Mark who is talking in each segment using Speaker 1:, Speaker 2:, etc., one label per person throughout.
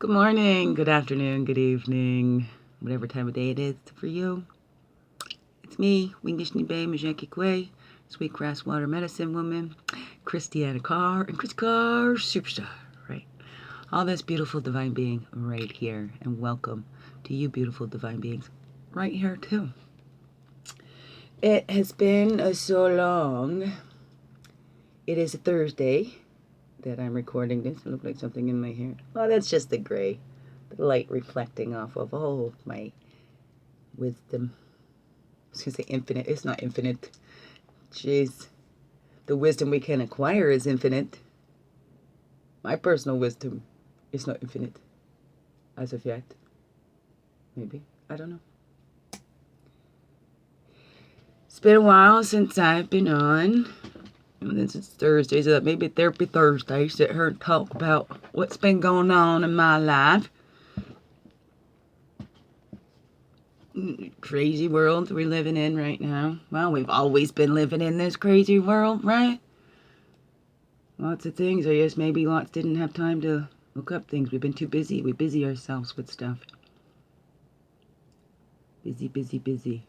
Speaker 1: Good morning, good afternoon, good evening, whatever time of day it is for you. It's me, Wingishni Bay Majeki Kwe, Sweetgrass Water Medicine Woman, Christiana Carr, and Chris Carr Superstar, right? All this beautiful divine being right here, and welcome to you beautiful divine beings right here too. It has been so long. It is a Thursday that I'm recording this. It looks like something in my hair. Oh, that's just the gray. The light reflecting off of all of my wisdom. I was going to say infinite. It's not infinite. Jeez. The wisdom we can acquire is infinite. My personal wisdom is not infinite. As of yet. Maybe. I don't know. It's been a while since I've been on. This is Thursday, so maybe Therapy Thursday. Sit here and talk about what's been going on in my life. Crazy world we're living in right now. Well, we've always been living in this crazy world, right? Lots of things. I guess maybe lots didn't have time to look up things. We've been too busy. We busy ourselves with stuff. Busy, busy, busy.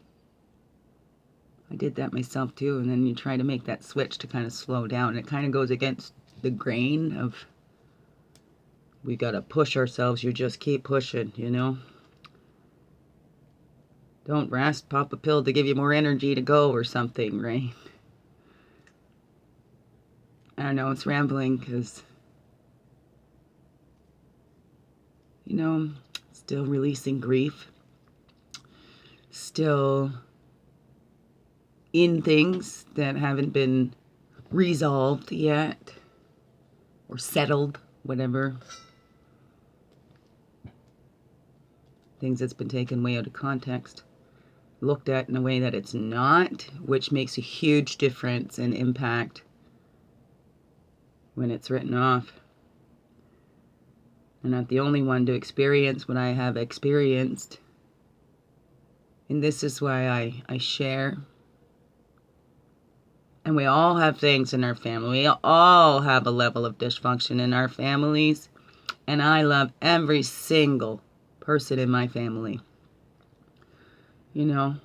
Speaker 1: I did that myself too, and then you try to make that switch to kind of slow down. It kind of goes against the grain of we gotta push ourselves. You just keep pushing, you know? Don't rest, pop a pill to give you more energy to go or something, right? I don't know, it's rambling because, you know, still releasing grief. Still in things that haven't been resolved yet or settled, whatever. Things that's been taken way out of context, looked at in a way that it's not, which makes a huge difference and impact when it's written off. I'm not the only one to experience what I have experienced. And this is why I share. And we all have things in our family. We all have a level of dysfunction in our families. And I love every single person in my family. You know,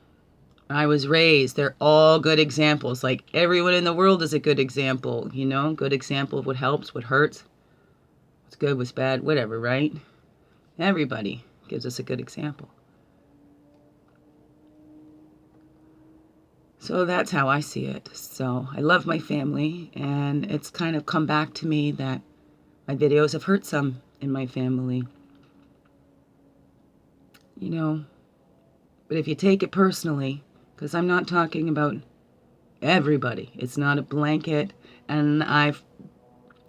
Speaker 1: I was raised, they're all good examples. Like everyone in the world is a good example, you know, good example of what helps, what hurts, what's good, what's bad, whatever, right? Everybody gives us a good example. So that's how I see it. So I love my family, and it's kind of come back to me that my videos have hurt some in my family. You know, but if you take it personally, because I'm not talking about everybody, it's not a blanket, and I've,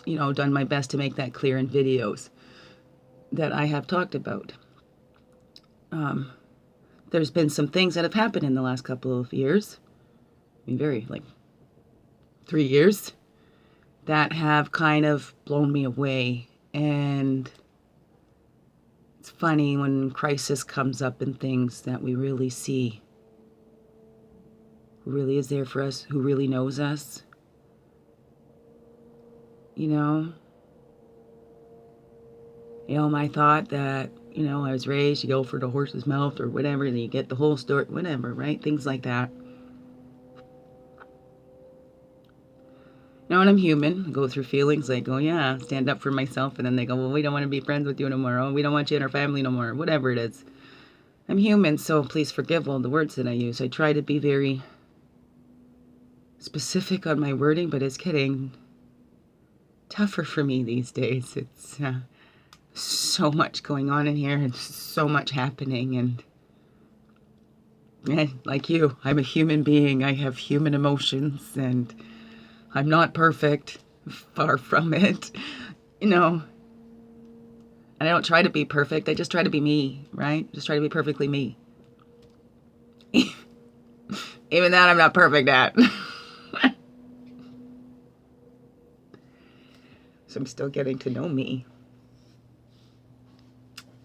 Speaker 1: you know, done my best to make that clear in videos that I have talked about. There's been some things that have happened in the last couple of years, I mean, like 3 years, that have kind of blown me away. And it's funny when crisis comes up in things that we really see who really is there for us, who really knows us. You know, my thought that, you know, I was raised, you go for the horse's mouth or whatever, and you get the whole story, whatever, right? Things like that. Now, when I'm human, I go through feelings like, oh yeah, stand up for myself, and then they go, well, we don't want to be friends with you no more, oh, we don't want you in our family no more, whatever it is. I'm human, so please forgive all the words that I use. I try to be very specific on my wording, but it's getting tougher for me these days. It's so much going on in here and so much happening, and like you, I'm a human being. I have human emotions, and I'm not perfect, far from it, you know. And I don't try to be perfect. I just try to be me, right? Just try to be perfectly me. Even that I'm not perfect at. So I'm still getting to know me.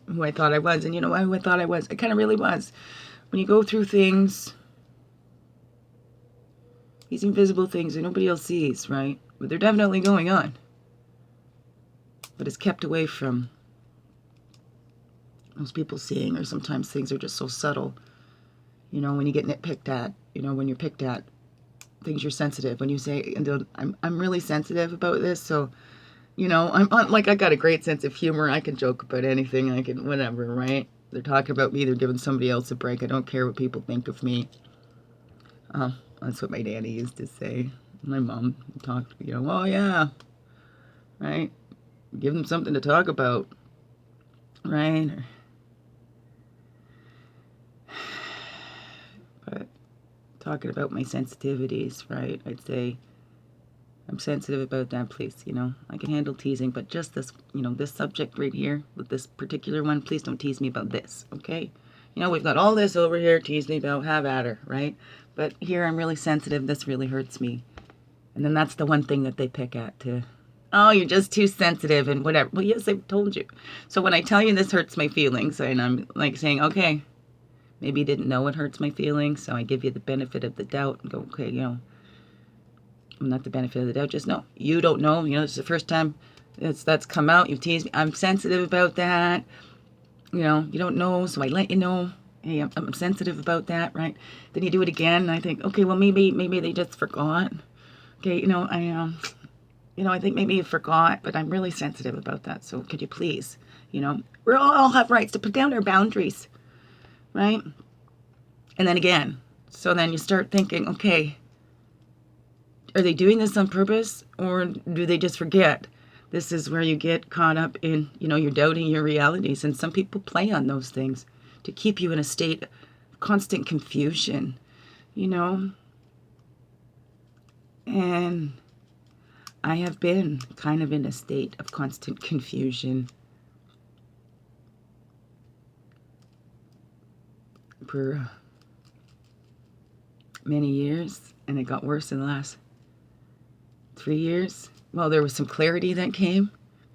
Speaker 1: Who I thought I was. And you know who I thought I was? I kind of really was. When you go through things, these invisible things that nobody else sees, right? But they're definitely going on. But it's kept away from most people seeing, or sometimes things are just so subtle. You know, when you get nitpicked at, you know, when you're picked at, things you're sensitive. When you say, I'm really sensitive about this, so, you know, I'm like, I got a great sense of humor. I can joke about anything. I can, whatever, right? They're talking about me. They're giving somebody else a break. I don't care what people think of me. That's what my daddy used to say. My mom talked, you know, oh yeah, right? Give them something to talk about, right? But talking about my sensitivities, right? I'd say I'm sensitive about that, please. You know, I can handle teasing, but just this, you know, this subject right here, with this particular one, please don't tease me about this, okay? You know, we've got all this over here, tease me about, have at her, right? But here I'm really sensitive, this really hurts me. And then that's the one thing that they pick at to, oh, you're just too sensitive and whatever. Well, yes, I've told you. So when I tell you this hurts my feelings, and I'm like saying, okay, maybe you didn't know it hurts my feelings, so I give you the benefit of the doubt and go, okay, you know, not the benefit of the doubt, just no, you don't know, you know, it's the first time that's come out, you've teased me, I'm sensitive about that, you know, you don't know, so I let you know, hey, I'm sensitive about that, right? Then you do it again, and I think, okay, well, maybe they just forgot. Okay, you know, I think maybe you forgot, but I'm really sensitive about that. So could you please, you know, we all have rights to put down our boundaries, right? And then again, so then you start thinking, okay, are they doing this on purpose, or do they just forget? This is where you get caught up in, you know, you're doubting your realities. And some people play on those things to keep you in a state of constant confusion, you know. And I have been kind of in a state of constant confusion for many years, and it got worse in the last 3 years. Well, there was some clarity that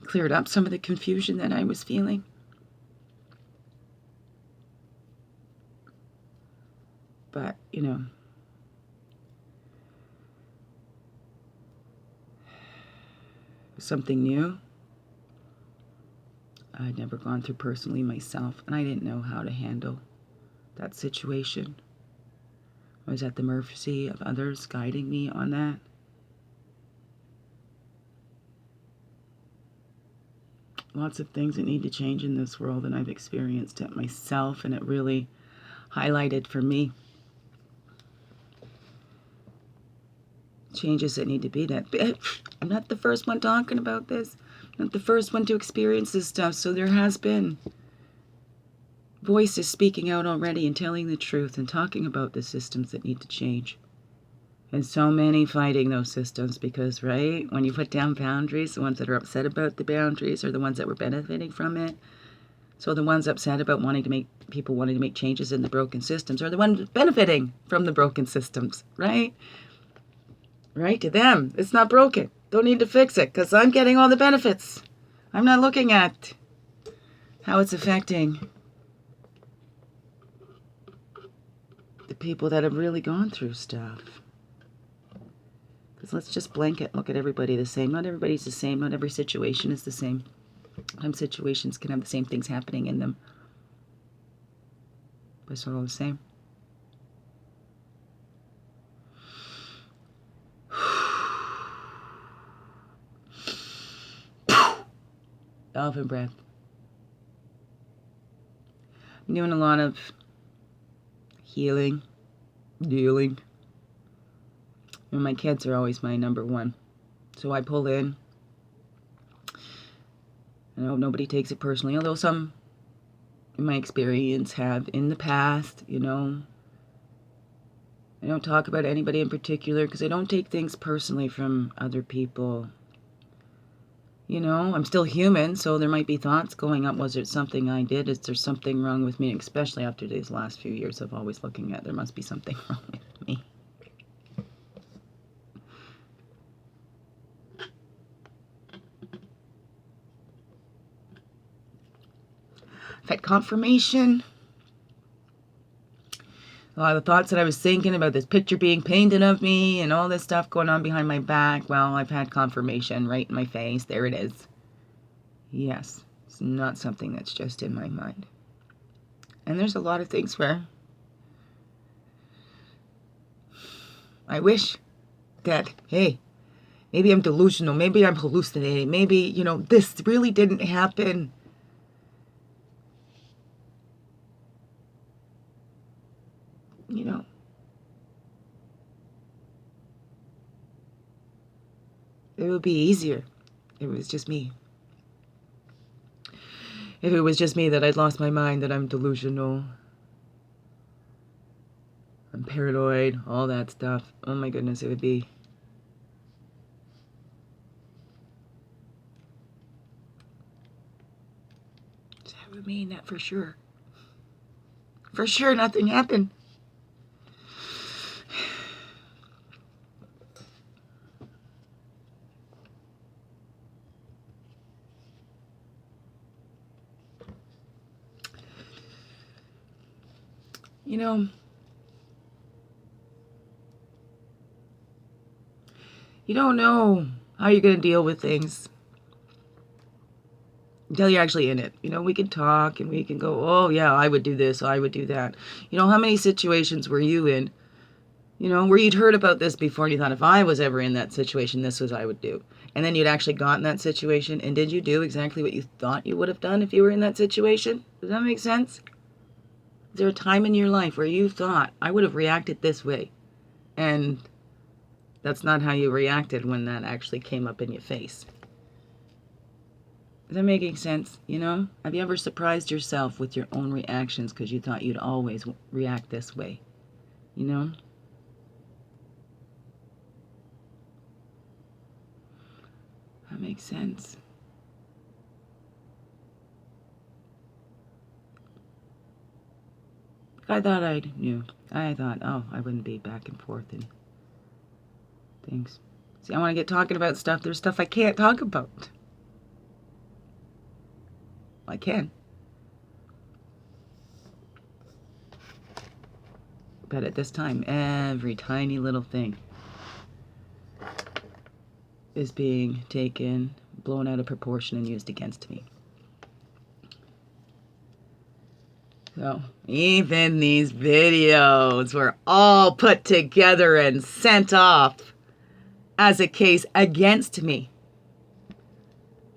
Speaker 1: cleared up some of the confusion that I was feeling. But, you know, something new I'd never gone through personally myself, and I didn't know how to handle that situation. I was at the mercy of others guiding me on that. Lots of things that need to change in this world, and I've experienced it myself, and it really highlighted for me changes that need to be that. I'm not the first one talking about this. I'm not the first one to experience this stuff. So there has been voices speaking out already and telling the truth and talking about the systems that need to change. And so many fighting those systems because, right, when you put down boundaries, the ones that are upset about the boundaries are the ones that were benefiting from it. So the ones upset about wanting to make changes in the broken systems are the ones benefiting from the broken systems, right? Right, to them, it's not broken. Don't need to fix it because I'm getting all the benefits. I'm not looking at how it's affecting the people that have really gone through stuff. Because let's just blanket look at everybody the same. Not everybody's the same. Not every situation is the same. Some situations can have the same things happening in them. But it's all the same. Dolphin breath. I'm doing a lot of healing, dealing. And my kids are always my number one. So I pull in. I hope nobody takes it personally, although some, in my experience, have in the past, you know. I don't talk about anybody in particular because I don't take things personally from other people. You know, I'm still human, so there might be thoughts going up. Was it something I did? Is there something wrong with me? Especially after these last few years of always looking at there must be something wrong with me. I've had confirmation. A lot of the thoughts that I was thinking about this picture being painted of me and all this stuff going on behind my back, well, I've had confirmation right in my face. There it is. Yes, it's not something that's just in my mind. And there's a lot of things where I wish that, hey, maybe I'm delusional, maybe I'm hallucinating, maybe, you know, this really didn't happen. You know, it would be easier if it was just me. If it was just me, that I'd lost my mind, that I'm delusional, I'm paranoid, all that stuff. Oh my goodness, it would be. That would mean that for sure. For sure, nothing happened. You know, you don't know how you're going to deal with things until you're actually in it. You know, we can talk and we can go, oh yeah, I would do this, I would do that. You know, how many situations were you in, you know, where you'd heard about this before and you thought, if I was ever in that situation, this was what I would do. And then you'd actually got in that situation, and did you do exactly what you thought you would have done if you were in that situation? Does that make sense? Is there a time in your life where you thought, I would have reacted this way? And that's not how you reacted when that actually came up in your face. Is that making sense? You know? Have you ever surprised yourself with your own reactions because you thought you'd always react this way? You know? That makes sense. I thought I knew. I thought, oh, I wouldn't be back and forth and things. See, I want to get talking about stuff. There's stuff I can't talk about. I can. But at this time, every tiny little thing is being taken, blown out of proportion, and used against me. So, even these videos were all put together and sent off as a case against me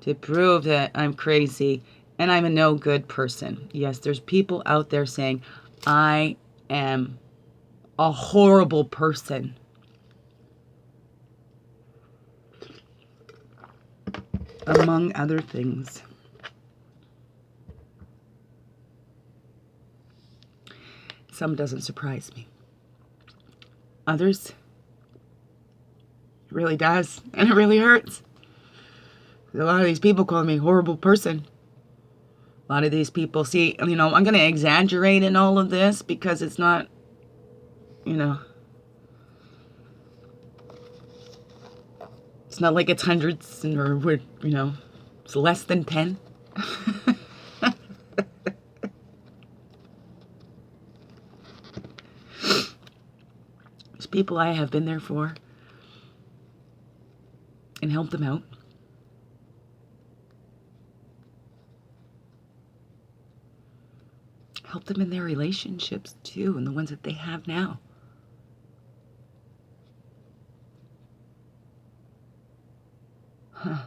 Speaker 1: to prove that I'm crazy and I'm a no good person. Yes, there's people out there saying I am a horrible person. Among other things. Some doesn't surprise me. Others, it really does, and it really hurts. A lot of these people call me a horrible person. A lot of these people, see, you know, I'm going to exaggerate in all of this because it's not, you know, it's not like it's hundreds or, you know, it's less than 10. There's people I have been there for and helped them out. Help them in their relationships too, and the ones that they have now. Huh.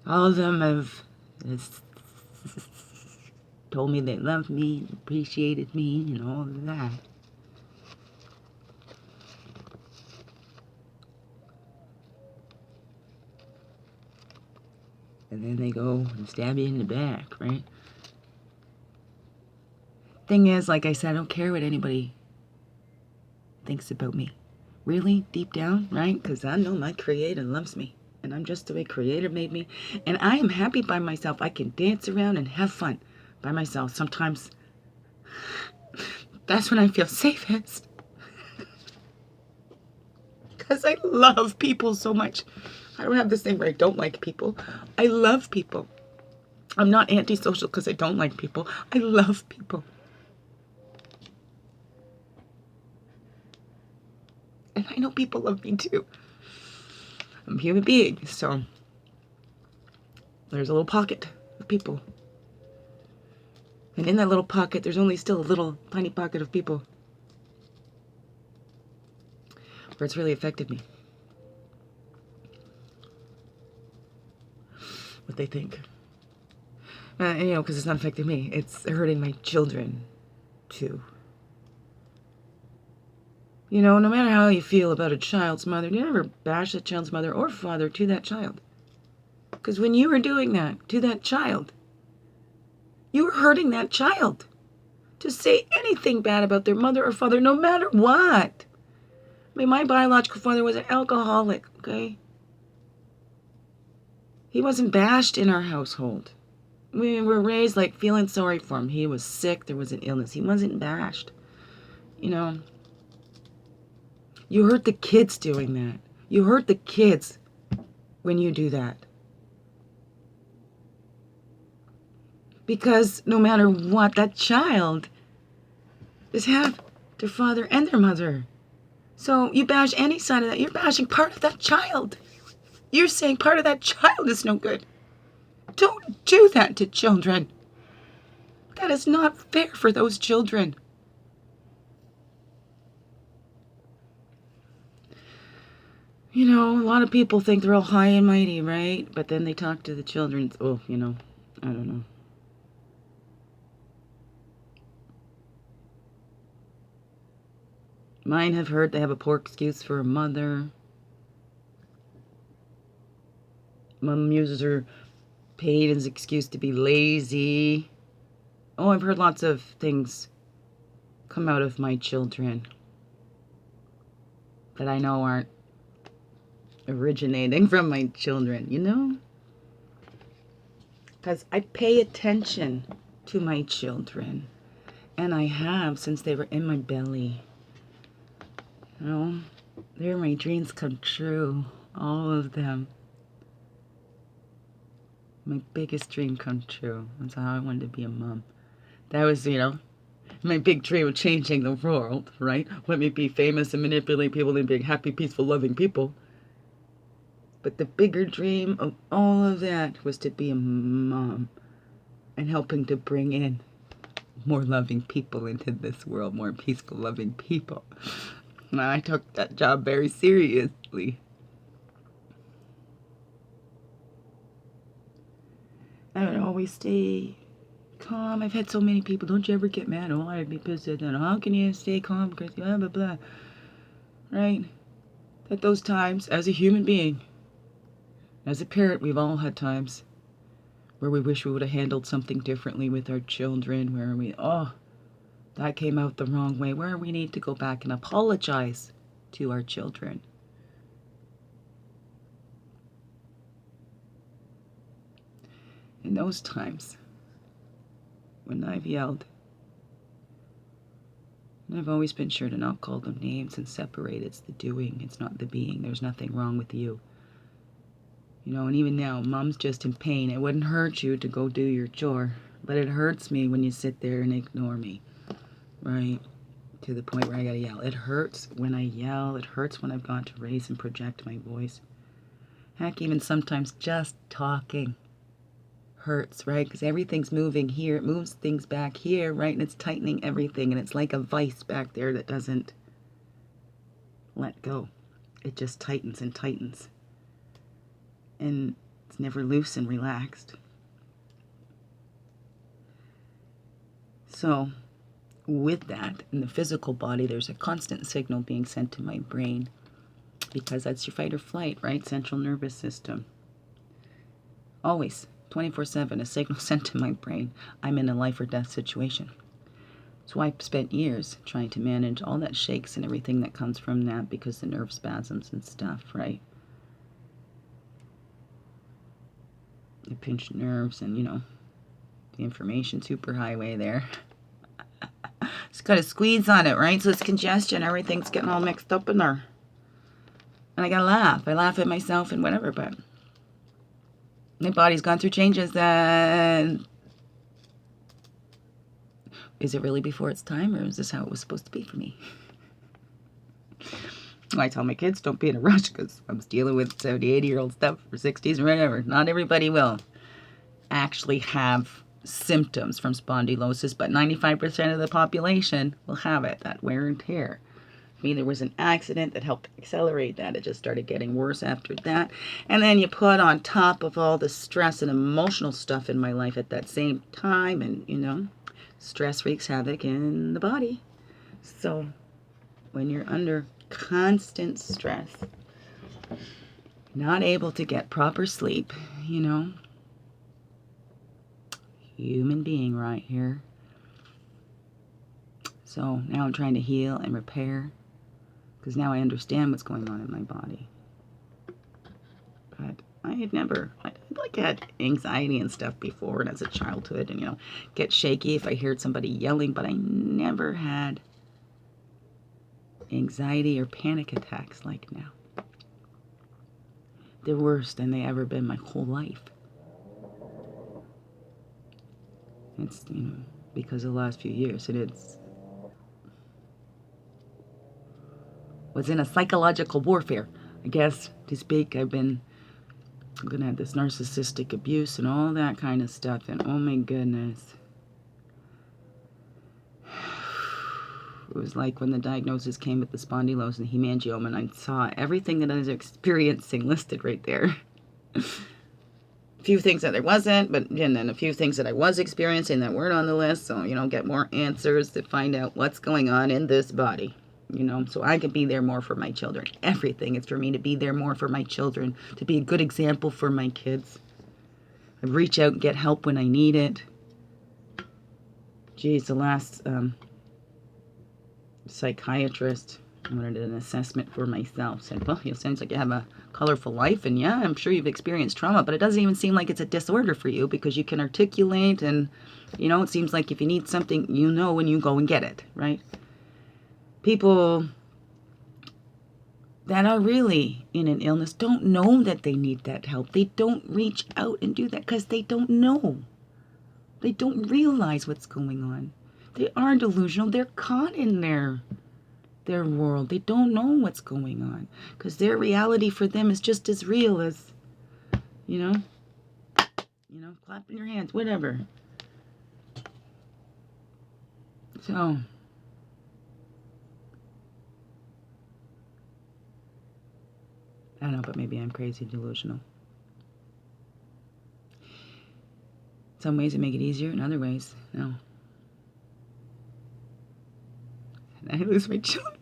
Speaker 1: All of them have told me they loved me, appreciated me, and all of that. And then they go and stab you in the back, right? Thing is, like I said, I don't care what anybody thinks about me. Really, deep down, right? Because I know my Creator loves me. And I'm just the way Creator made me. And I am happy by myself. I can dance around and have fun by myself. Sometimes that's when I feel safest. Because I love people so much. I don't have this thing where I don't like people. I love people. I'm not antisocial because I don't like people. I love people. And I know people love me too. I'm a human being, so there's a little pocket of people And in that little pocket, there's only still a little tiny pocket of people where it's really affected me. What they think. You know, because it's not affecting me. It's hurting my children, too. You know, no matter how you feel about a child's mother, you never bash that child's mother or father to that child. Because when you were doing that to that child, you were hurting that child. To say anything bad about their mother or father, no matter what. I mean, my biological father was an alcoholic, okay? He wasn't bashed in our household. We were raised like feeling sorry for him. He was sick. There was an illness. He wasn't bashed. You know, you hurt the kids doing that. You hurt the kids when you do that. Because no matter what, that child is half their father and their mother. So you bash any side of that, you're bashing part of that child. You're saying part of that child is no good. Don't do that to children. That is not fair for those children. You know, a lot of people think they're all high and mighty, right? But then they talk to the children. Oh, you know, I don't know. Mine have heard they have a poor excuse for a mother. Mom uses her pain as an excuse to be lazy. Oh, I've heard lots of things come out of my children that I know aren't originating from my children, you know? Because I pay attention to my children. And I have since they were in my belly. You know? They're my dreams come true. All of them. My biggest dream come true. That's how I wanted to be a mom. That was, you know, my big dream of changing the world, right? Let me be famous and manipulate people and be happy, peaceful, loving people. But the bigger dream of all of that was to be a mom and helping to bring in more loving people into this world, more peaceful, loving people. And I took that job very seriously. I would always stay calm. I've had so many people, don't you ever get mad? Oh, I'd be pissed at them. How can you stay calm? Because blah, blah, blah. Right? At those times, as a human being, as a parent, we've all had times where we wish we would have handled something differently with our children, where we, oh, that came out the wrong way, where we need to go back and apologize to our children. In those times, when I've yelled, and I've always been sure to not call them names and separate. It's the doing, it's not the being. There's nothing wrong with you. You know, and even now, Mom's just in pain. It wouldn't hurt you to go do your chore, but it hurts me when you sit there and ignore me, right? To the point where I gotta yell. It hurts when I yell. It hurts when I've got to raise and project my voice. Heck, even sometimes just talking hurts, right? Because everything's moving here. It moves things back here, right? And it's tightening everything. And it's like a vice back there that doesn't let go. It just tightens and tightens. And it's never loose and relaxed. So, with that, in the physical body, there's a constant signal being sent to my brain. Because that's your fight or flight, right? Central nervous system. Always. 24/7, a signal sent to my brain. I'm in a life or death situation. So I spent years trying to manage all that shakes and everything that comes from that because the nerve spasms and stuff, right? The pinched nerves and, you know, the information superhighway there. It's got a squeeze on it, right? So it's congestion. Everything's getting all mixed up in there. And I gotta laugh. I laugh at myself and whatever, but my body's gone through changes, and is it really before its time, or is this how it was supposed to be for me? I tell my kids, don't be in a rush, because I was dealing with 70, 80-year-old stuff, or 60s, or whatever. Not everybody will actually have symptoms from spondylosis, but 95% of the population will have it, that wear and tear. I mean, there was an accident that helped accelerate that. It just started getting worse after that. And then you put on top of all the stress and emotional stuff in my life at that same time, and, you know, stress wreaks havoc in the body. So when you're under constant stress, not able to get proper sleep, you know, human being right here. So now I'm trying to heal and repair, because now I understand what's going on in my body. But I had anxiety and stuff before, and as a childhood, and, you know, get shaky if I heard somebody yelling, but I never had anxiety or panic attacks like now. They're worse than they ever been my whole life. It's, you know, because of the last few years, was in a psychological warfare, I guess, to speak. I'm gonna have this narcissistic abuse and all that kind of stuff, and oh my goodness. It was like when the diagnosis came with the spondylosis and hemangioma, and I saw everything that I was experiencing listed right there. A few things that there wasn't, but and then a few things that I was experiencing that weren't on the list. So, you know, get more answers to find out what's going on in this body. You know, so I could be there more for my children. Everything is for me to be there more for my children, to be a good example for my kids. I reach out and get help when I need it. Geez, the last psychiatrist wanted an assessment for myself. Said, well, it sounds like you have a colorful life, and yeah, I'm sure you've experienced trauma, but it doesn't even seem like it's a disorder for you, because you can articulate, and, you know, it seems like if you need something, you know when you go and get it, right? People that are really in an illness don't know that they need that help. They don't reach out and do that because they don't know. They don't realize what's going on. They are delusional. They're caught in their world. They don't know what's going on because their reality for them is just as real as, you know, clapping your hands, whatever. So, I don't know, but maybe I'm crazy delusional. Some ways it make it easier, in other ways, no. And I lose my children.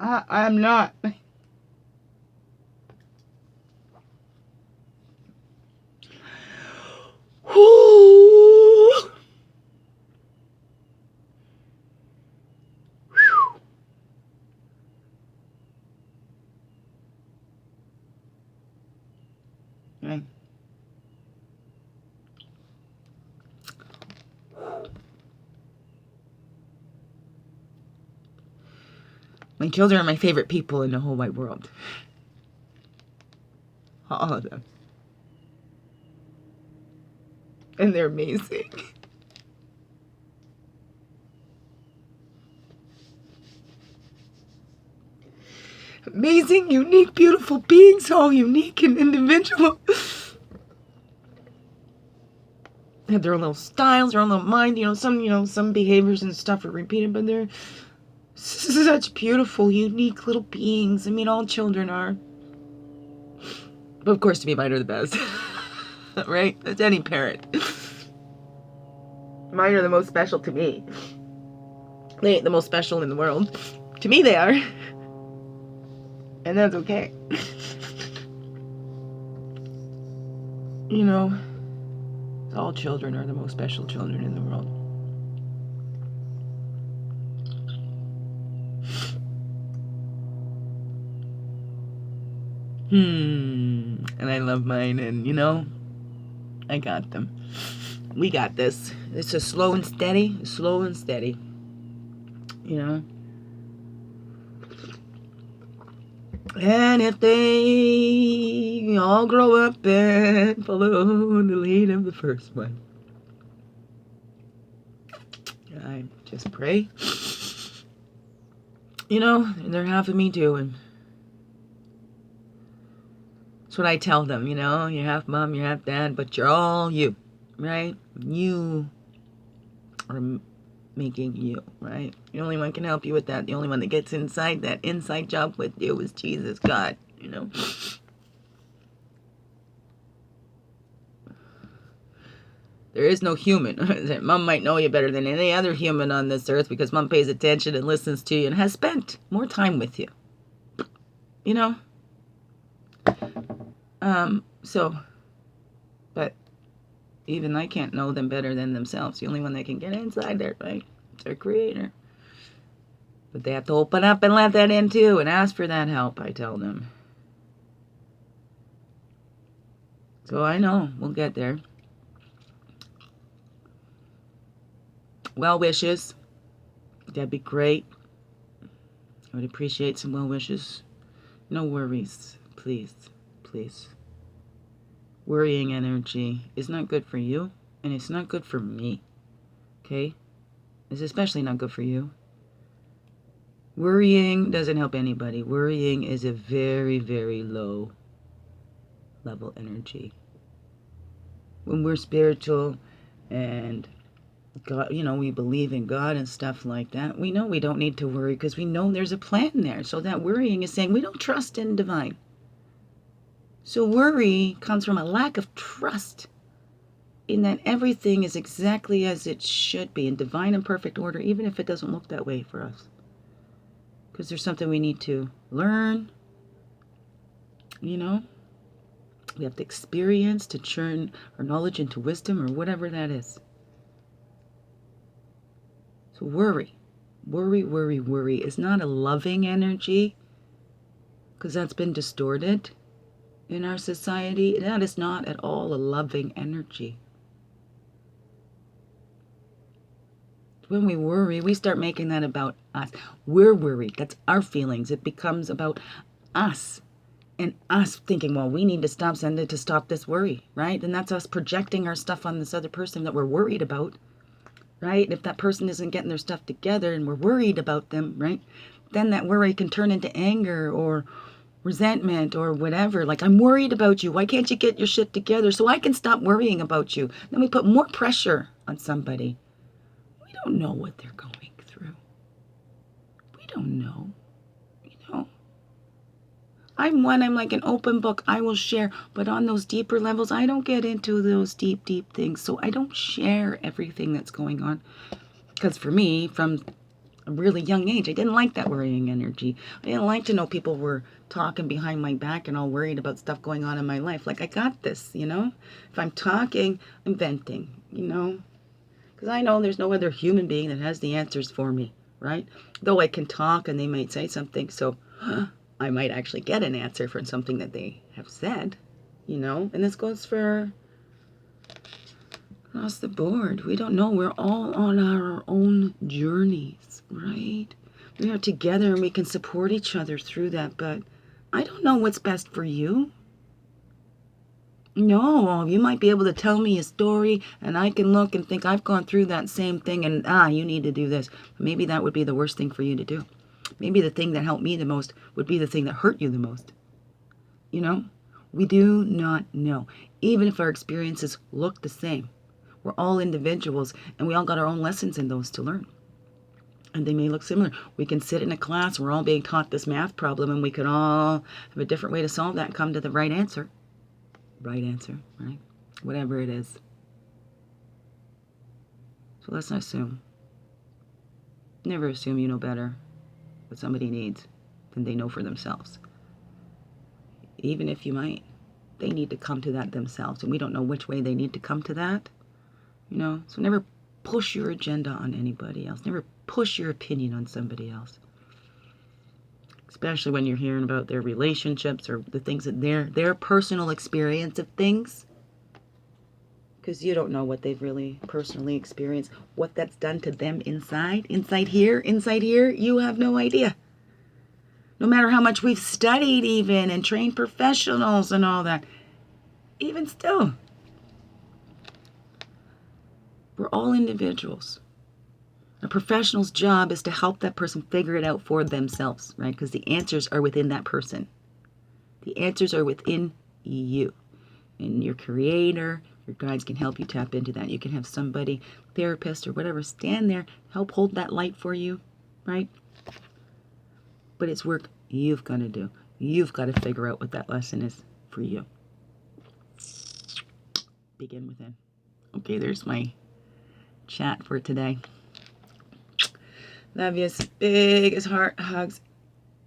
Speaker 1: I'm not. Right. My children are my favorite people in the whole wide world. All of them. And they're amazing. Amazing, unique, beautiful beings, all unique and individual. Have their own little styles, their own little mind, some behaviors and stuff are repeated, but they're such beautiful, unique little beings. I mean, all children are. But of course, to me, mine are the best. Right? That's any parent. Mine are the most special to me. They ain't the most special in the world. To me, they are. And that's okay. You know, all children are the most special children in the world. And I love mine, and, you know, I got them. We got this. It's a slow and steady, you know. And if they all grow up and follow the lead of the first one, I just pray. You know, they're half of me too, and That's what I tell them, you know, you're half mom, you're half dad, but you're all you, right? You are making you, right? The only one can help you with that. The only one that gets inside that inside job with you is Jesus, God, you know. There is no human. Mom might know you better than any other human on this earth because mom pays attention and listens to you and has spent more time with you. You know? But even I can't know them better than themselves. The only one that can get inside there, right? It's their creator. But they have to open up and let that in too and ask for that help, I tell them. So I know we'll get there. Well wishes. That'd be great. I would appreciate some well wishes. No worries. Please. Please. Worrying energy is not good for you, and it's not good for me. Okay? It's especially not good for you. Worrying doesn't help anybody. Worrying is a very, very low level energy. When we're spiritual and God, you know, we believe in God and stuff like that, we know we don't need to worry because we know there's a plan there. So that worrying is saying we don't trust in divine. So worry comes from a lack of trust in that everything is exactly as it should be in divine and perfect order, even if it doesn't look that way for us. Because there's something we need to learn, you know. We have to experience to turn our knowledge into wisdom or whatever that is. So worry is not a loving energy because that's been distorted in our society. That is not at all a loving energy. When we worry, we start making that about us. We're worried. That's our feelings. It becomes about us and us thinking, well, we need to stop this worry, right? And that's us projecting our stuff on this other person that we're worried about, right? If that person isn't getting their stuff together and we're worried about them, right? Then that worry can turn into anger or resentment or whatever. Like, I'm worried about you. Why can't you get your shit together so I can stop worrying about you? Then we put more pressure on somebody. We don't know what they're going through. We don't know. You know, I'm like an open book. I will share. But on those deeper levels, I don't get into those deep, deep things. So I don't share everything that's going on. Because for me, from a really young age, I didn't like that worrying energy. I didn't like to know people were talking behind my back and all worried about stuff going on in my life. Like, I got this, you know? If I'm talking, I'm venting, you know? Because I know there's no other human being that has the answers for me, right? Though I can talk and they might say something, so I might actually get an answer for something that they have said, you know? And this goes for across the board. We don't know. We're all on our own journeys, right? We are together and we can support each other through that, but I don't know what's best for you. No, you might be able to tell me a story and I can look and think I've gone through that same thing and you need to do this. Maybe that would be the worst thing for you to do. Maybe the thing that helped me the most would be the thing that hurt you the most. You know, we do not know. Even if our experiences look the same, we're all individuals and we all got our own lessons in those to learn. And they may look similar. We can sit in a class, we're all being taught this math problem and we could all have a different way to solve that and come to the right answer. Right answer, right? Whatever it is. So let's not assume. Never assume you know better what somebody needs than they know for themselves. Even if you might, they need to come to that themselves. And we don't know which way they need to come to that. You know, so never push your agenda on anybody else. Never push your opinion on somebody else. Especially when you're hearing about their relationships or the things that their personal experience of things. Because you don't know what they've really personally experienced, what that's done to them inside here, you have no idea. No matter how much we've studied even and trained professionals and all that, even still, we're all individuals. A professional's job is to help that person figure it out for themselves, right? Because the answers are within that person. The answers are within you. And your creator, your guides can help you tap into that. You can have somebody, therapist or whatever, stand there, help hold that light for you, right? But it's work you've got to do. You've got to figure out what that lesson is for you. Begin within. Okay, there's my chat for today. Love you. Biggest heart hugs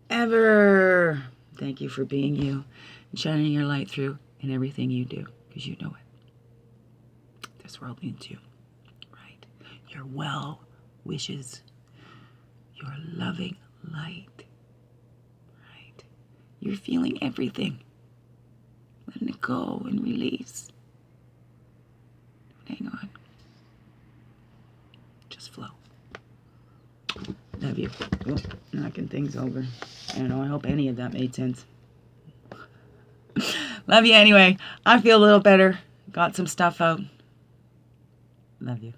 Speaker 1: ever. Thank you for being you and shining your light through in everything you do, because you know it. This world needs you, right? Your well wishes, your loving light, right? You're feeling everything. Letting it go and release. Hang on. Just flow. Love you. Oh, knocking things over. I don't know. I hope any of that made sense. Love you anyway. I feel a little better. Got some stuff out. Love you.